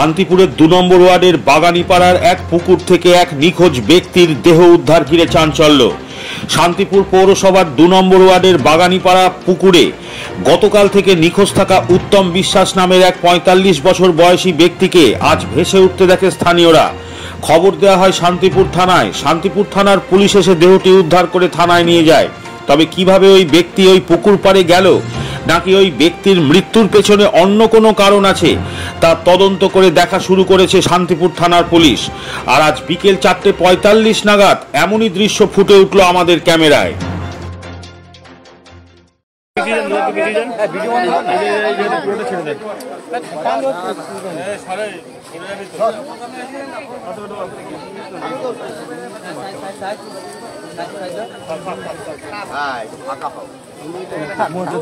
শান্তিপুরের ২ নম্বর ওয়ার্ডের বাগানীপাড়ার এক পুকুর থেকে এক নিখোঁজ ব্যক্তির দেহ উদ্ধার ঘিরে চাঞ্চল্য। শান্তিপুর পৌরসভার ২ নম্বর ওয়ার্ডের বাগানীপাড়া পুকুরে গতকাল থেকে নিখোঁজ থাকা উত্তম বিশ্বাস নামের এক ৪৫ বছর বয়সী ব্যক্তিকে আজ ভেসে উঠতে দেখে স্থানীয়রা। খবর দেওয়া হয় শান্তিপুর থানায়। শান্তিপুর থানার পুলিশ এসে দেহটি উদ্ধার করে থানায় নিয়ে যায়। তবে কিভাবে ওই ব্যক্তি ওই পুকুর পাড়ে গেল, নাকি ওই ব্যক্তির মৃত্যুর পেছনে অন্য কোনো কারণ আছে, তা তদন্ত করে দেখা শুরু করেছে শান্তিপুর থানার পুলিশ। আর আজ বিকেল ৪:৪৫ নাগাদ এমনই দৃশ্য ফুটে উঠল আমাদের ক্যামেরায়।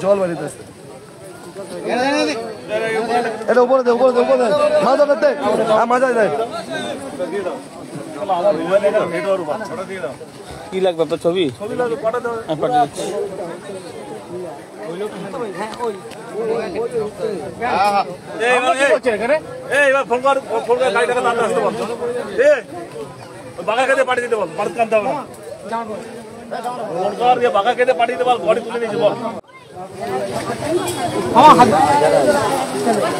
জল বাড়িতেছে, এটা উপরে দে, উপরে দে, উপরে দে, মাথা করতে মাথা দেয়। কি লাগবে আপনার? ছবি লাগবে, বাঘা খেতে পাঠিয়ে দিতে বল, ভারত কানতে হবে না, বাঘা খেতে পাঠিয়ে দিতে বল, বডি তুলে নিয়েছে বল।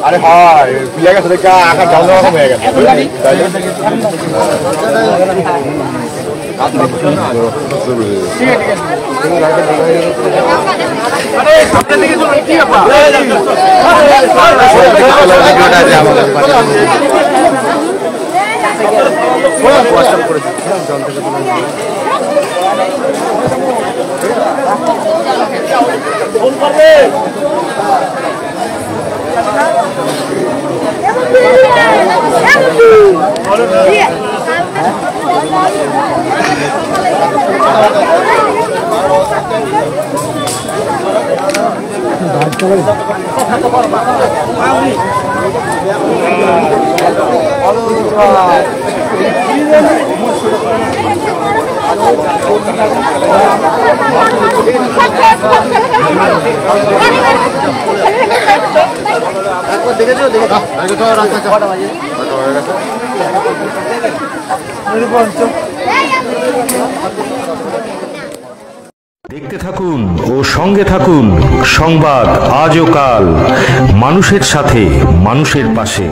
আরে হ্যাঁ, পিলা গেছে দেখা আকার জল দেওয়া হয়ে গেছে। দেখতে থাকুন ও সঙ্গে থাকুন সংবাদ আজ ও কাল, মানুষের সাথে মানুষের পাশে।